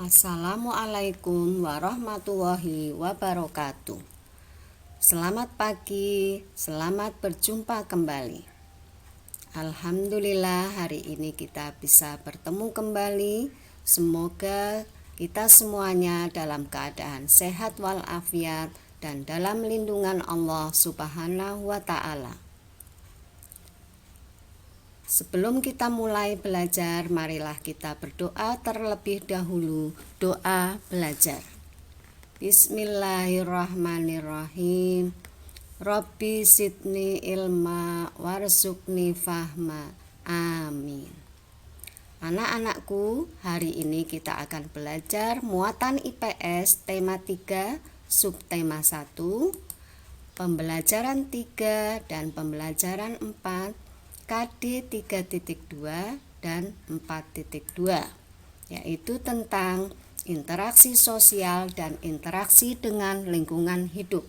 Assalamualaikum warahmatullahi wabarakatuh. Selamat pagi, selamat berjumpa kembali. Alhamdulillah hari ini kita bisa bertemu kembali. Semoga kita semuanya dalam keadaan sehat walafiat dan dalam lindungan Allah Subhanahu wa ta'ala. Sebelum kita mulai belajar, marilah kita berdoa terlebih dahulu, doa belajar. Bismillahirrahmanirrahim. Rabbi zidni ilma warzuqni fahma. Amin. Anak-anakku, hari ini kita akan belajar muatan IPS tema 3, subtema 1, pembelajaran 3 dan pembelajaran 4. KD 3.2 dan 4.2, yaitu tentang interaksi sosial dan interaksi dengan lingkungan hidup.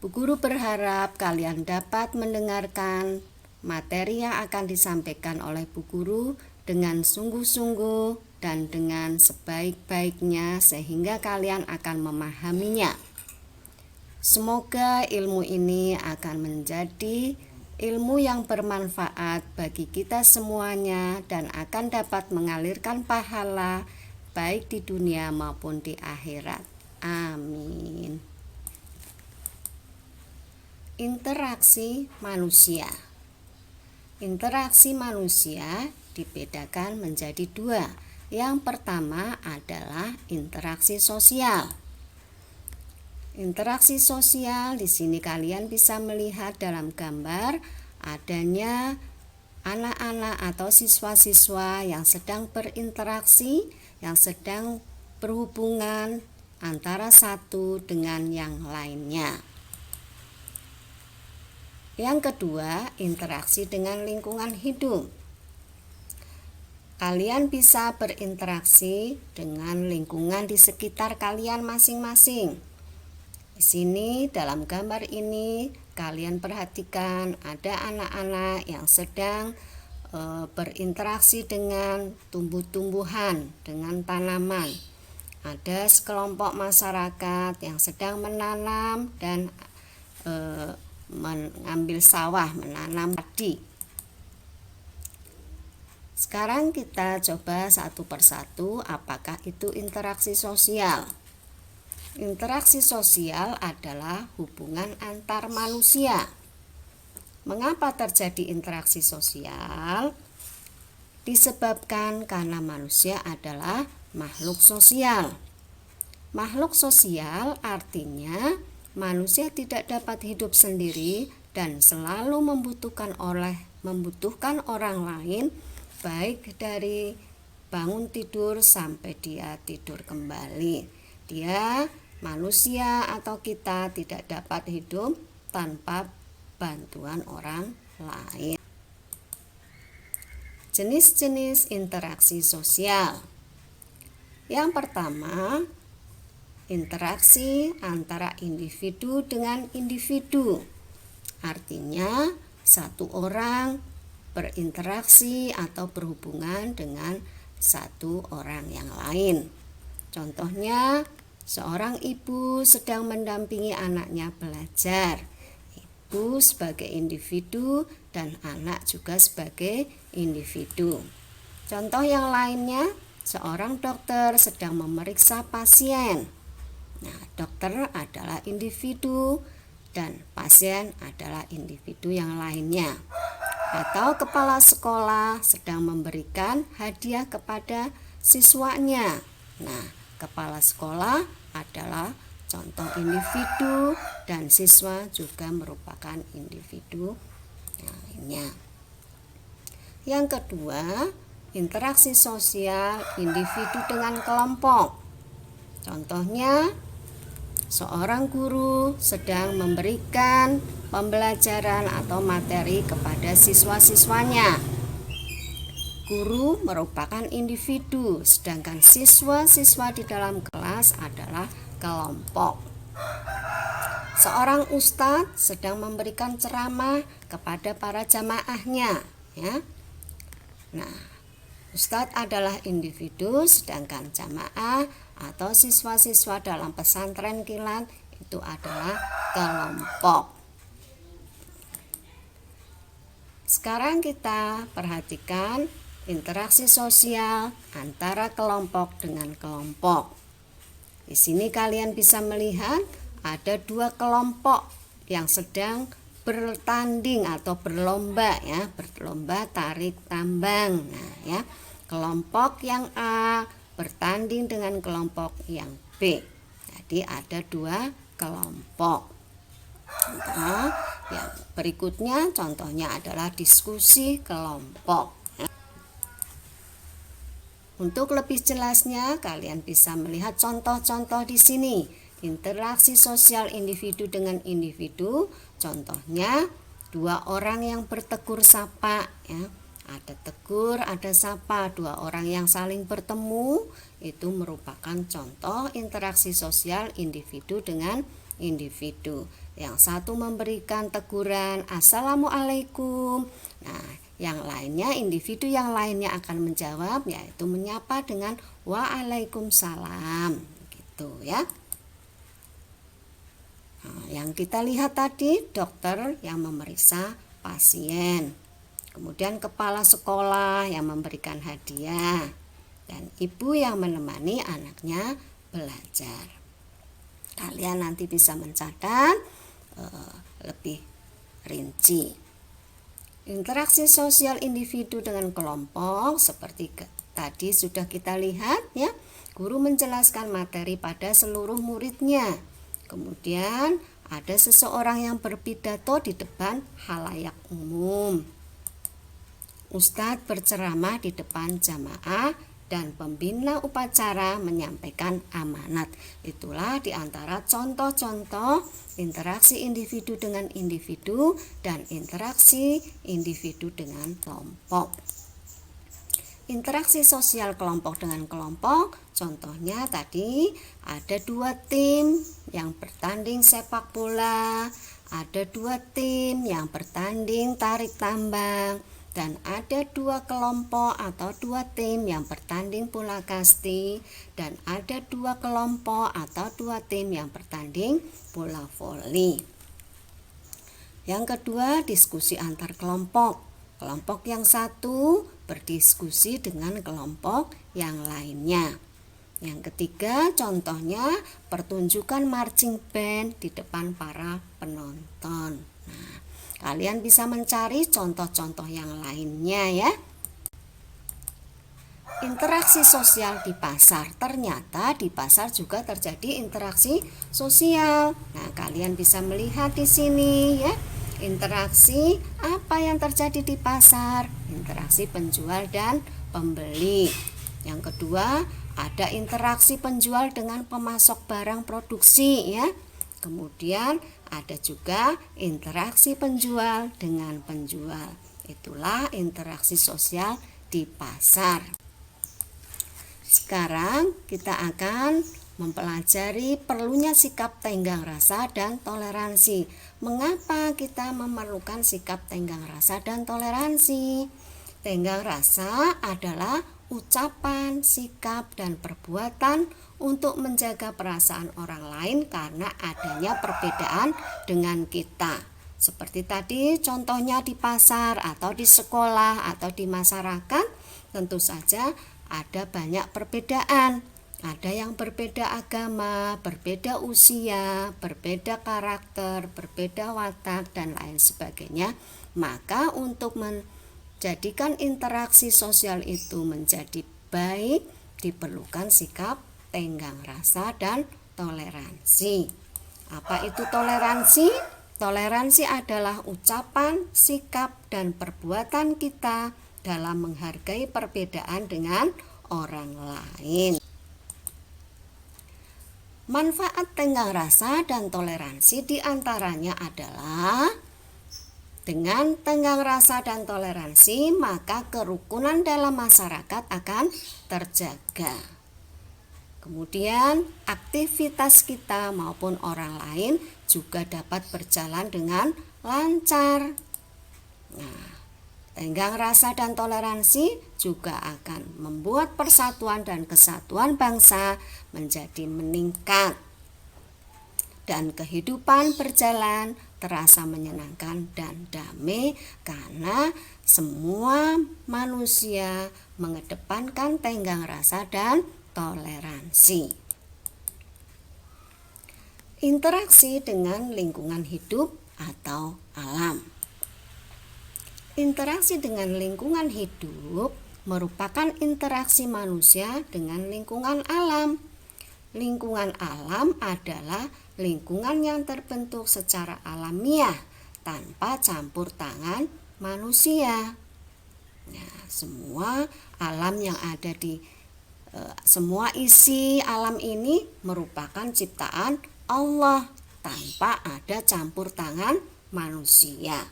Bu Guru berharap kalian dapat mendengarkan materi yang akan disampaikan oleh Bu Guru dengan sungguh-sungguh dan dengan sebaik-baiknya sehingga kalian akan memahaminya. Semoga ilmu ini akan menjadi ilmu yang bermanfaat bagi kita semuanya dan akan dapat mengalirkan pahala baik di dunia maupun di akhirat. Amin. Interaksi manusia. Interaksi manusia dibedakan menjadi dua. Yang pertama adalah interaksi sosial. Interaksi sosial, di sini kalian bisa melihat dalam gambar adanya anak-anak atau siswa-siswa yang sedang berinteraksi, yang sedang berhubungan antara satu dengan yang lainnya. Yang kedua, interaksi dengan lingkungan hidup. Kalian bisa berinteraksi dengan lingkungan di sekitar kalian masing-masing. Di sini dalam gambar ini kalian perhatikan ada anak-anak yang sedang berinteraksi dengan tumbuh-tumbuhan, dengan tanaman. Ada sekelompok masyarakat yang sedang menanam dan mengambil sawah, menanam padi. Sekarang kita coba satu persatu apakah itu interaksi sosial. Interaksi sosial adalah hubungan antar manusia. Mengapa terjadi interaksi sosial? Disebabkan karena manusia adalah makhluk sosial. Makhluk sosial artinya manusia tidak dapat hidup sendiri dan selalu membutuhkan orang lain, baik dari bangun tidur sampai dia tidur kembali. Dia manusia atau kita tidak dapat hidup tanpa bantuan orang lain. Jenis-jenis interaksi sosial. Yang pertama, interaksi antara individu dengan individu. Artinya, satu orang berinteraksi atau berhubungan dengan satu orang yang lain. Contohnya, seorang ibu sedang mendampingi anaknya belajar. Ibu sebagai individu dan anak juga sebagai individu. Contoh yang lainnya, seorang dokter sedang memeriksa pasien. Nah, dokter adalah individu dan pasien adalah individu yang lainnya. Atau kepala sekolah sedang memberikan hadiah kepada siswanya. Nah, kepala sekolah adalah contoh individu dan siswa juga merupakan individu lainnya. Yang kedua, interaksi sosial individu dengan kelompok. Contohnya, seorang guru sedang memberikan pembelajaran atau materi kepada siswa-siswanya. Guru merupakan individu, sedangkan siswa-siswa di dalam kelas adalah kelompok. Seorang ustadz sedang memberikan ceramah kepada para jamaahnya, ya. Nah, Ustadz adalah individu, sedangkan jamaah atau siswa-siswa dalam pesantren kilat itu adalah kelompok. Sekarang kita perhatikan interaksi sosial antara kelompok dengan kelompok. Di sini kalian bisa melihat ada dua kelompok yang sedang bertanding atau berlomba ya, berlomba tarik tambang. Nah, ya. Kelompok yang A bertanding dengan kelompok yang B. Jadi ada dua kelompok. Nah, yang berikutnya contohnya adalah diskusi kelompok. Untuk lebih jelasnya, kalian bisa melihat contoh-contoh di sini. Interaksi sosial individu dengan individu, contohnya dua orang yang bertegur sapa ya. Ada tegur, ada sapa, dua orang yang saling bertemu, itu merupakan contoh interaksi sosial individu dengan individu. Yang satu memberikan teguran, Assalamualaikum. Nah, yang lainnya, individu yang lainnya akan menjawab, yaitu menyapa dengan Waalaikumsalam, gitu ya. Nah, yang kita lihat tadi, dokter yang memeriksa pasien. Kemudian kepala sekolah yang memberikan hadiah dan ibu yang menemani anaknya belajar. Kalian nanti bisa mencatat lebih rinci. Interaksi sosial individu dengan kelompok seperti tadi sudah kita lihat ya. Guru menjelaskan materi pada seluruh muridnya. Kemudian ada seseorang yang berpidato di depan halayak umum. Ustadz berceramah di depan jamaah dan pembina upacara menyampaikan amanat. Itulah diantara contoh-contoh interaksi individu dengan individu dan interaksi individu dengan kelompok. Interaksi sosial kelompok dengan kelompok, contohnya tadi ada dua tim yang bertanding sepak bola, ada dua tim yang bertanding tarik tambang, dan ada dua kelompok atau dua tim yang bertanding bola kasti, dan ada dua kelompok atau dua tim yang bertanding bola voli. Yang kedua, diskusi antar kelompok. Kelompok yang satu berdiskusi dengan kelompok yang lainnya. Yang ketiga, contohnya pertunjukan marching band di depan para penonton. Nah, kalian bisa mencari contoh-contoh yang lainnya ya. Interaksi sosial di pasar. Ternyata di pasar juga terjadi interaksi sosial. Nah, kalian bisa melihat di sini ya. Interaksi apa yang terjadi di pasar? Interaksi penjual dan pembeli. Yang kedua, ada interaksi penjual dengan pemasok barang produksi ya. Kemudian ada juga interaksi penjual dengan penjual. Itulah interaksi sosial di pasar. Sekarang kita akan mempelajari perlunya sikap tenggang rasa dan toleransi. Mengapa kita memerlukan sikap tenggang rasa dan toleransi? Tenggang rasa adalah ucapan, sikap, dan perbuatan untuk menjaga perasaan orang lain karena adanya perbedaan dengan kita. Seperti tadi contohnya di pasar atau di sekolah atau di masyarakat, tentu saja ada banyak perbedaan. Ada yang berbeda agama, berbeda usia, berbeda karakter, berbeda watak, dan lain sebagainya. Maka untuk menjadikan interaksi sosial itu menjadi baik, diperlukan sikap tenggang rasa dan toleransi. Apa itu toleransi? Toleransi adalah ucapan, sikap, dan perbuatan kita dalam menghargai perbedaan dengan orang lain. Manfaat tenggang rasa dan toleransi diantaranya adalah dengan tenggang rasa dan toleransi maka kerukunan dalam masyarakat akan terjaga. Kemudian aktivitas kita maupun orang lain juga dapat berjalan dengan lancar. Nah, Tenggang rasa dan toleransi juga akan membuat persatuan dan kesatuan bangsa menjadi meningkat. Dan kehidupan berjalan terasa menyenangkan dan damai karena semua manusia mengedepankan tenggang rasa dan toleransi. Interaksi dengan lingkungan hidup atau alam. Interaksi dengan lingkungan hidup merupakan interaksi manusia dengan lingkungan alam. Lingkungan alam adalah lingkungan yang terbentuk secara alamiah tanpa campur tangan manusia. Nah, semua alam yang ada di semua isi alam ini merupakan ciptaan Allah tanpa ada campur tangan manusia.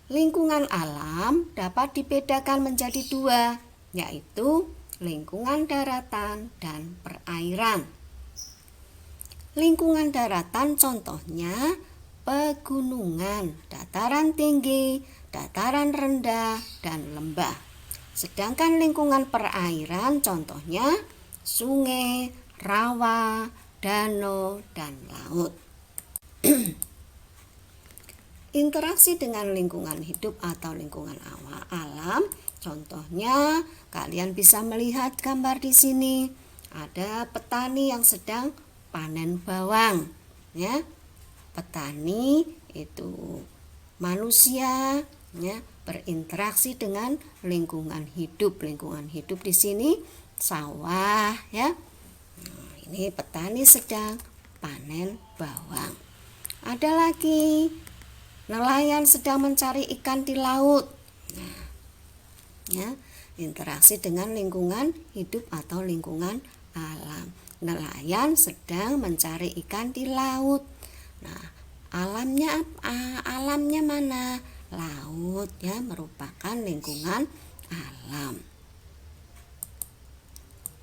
Lingkungan alam dapat dibedakan menjadi dua, yaitu lingkungan daratan dan perairan. Lingkungan daratan contohnya pegunungan, dataran tinggi, dataran rendah, dan lembah. Sedangkan lingkungan perairan contohnya sungai, rawa, danau, dan laut. Interaksi dengan lingkungan hidup atau lingkungan alam, contohnya kalian bisa melihat gambar di sini. Ada petani yang sedang panen bawang, ya. Petani itu manusia, ya, berinteraksi dengan lingkungan hidup. Lingkungan hidup di sini sawah, ya. Nah, ini petani sedang panen bawang. Ada lagi nelayan sedang mencari ikan di laut. Nah, ya, interaksi dengan lingkungan hidup atau lingkungan alam. Nelayan sedang mencari ikan di laut. Nah, alamnya mana? Laut, ya, merupakan lingkungan alam.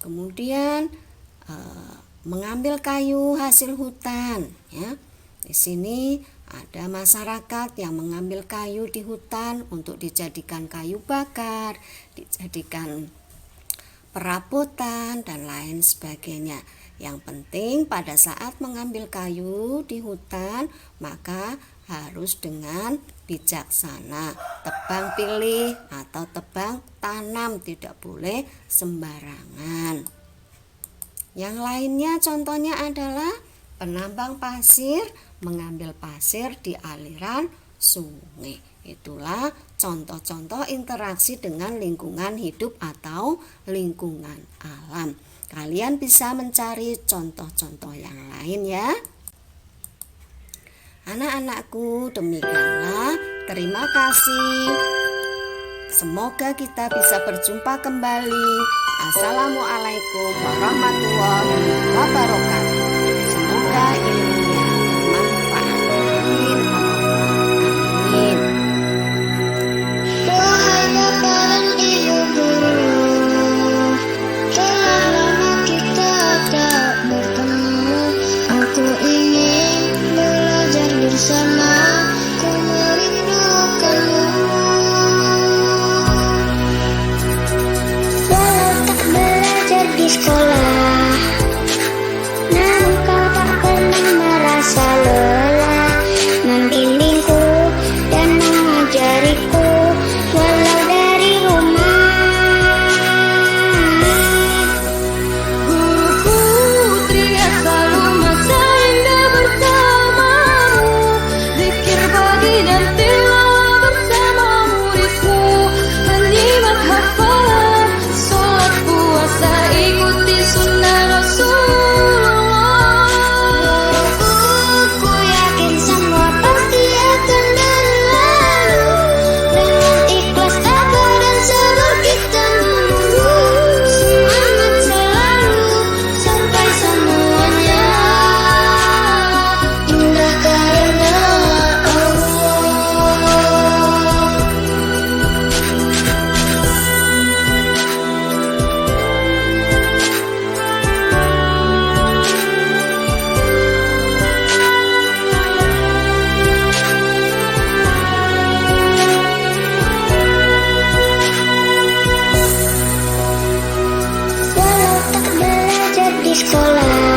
Kemudian mengambil kayu hasil hutan, ya. Di sini ada masyarakat yang mengambil kayu di hutan untuk dijadikan kayu bakar, dijadikan perabotan, dan lain sebagainya. Yang penting pada saat mengambil kayu di hutan, maka harus dengan bijaksana. Tebang pilih atau tebang tanam, tidak boleh sembarangan. Yang lainnya contohnya adalah penambang pasir, mengambil pasir di aliran sungai. Itulah contoh-contoh interaksi dengan lingkungan hidup atau lingkungan alam. Kalian bisa mencari contoh-contoh yang lain, ya. Anak-anakku, demikianlah. Terima kasih. Semoga kita bisa berjumpa kembali. Assalamualaikum warahmatullahi wabarakatuh. Semoga ilmunya bermanfaat. Amin. Wahai bakaran ibu guru, telah lama kita tak bertemu. Aku ingin belajar bersama, ku merindukanmu. Walau tak belajar di sekolah, sekolah.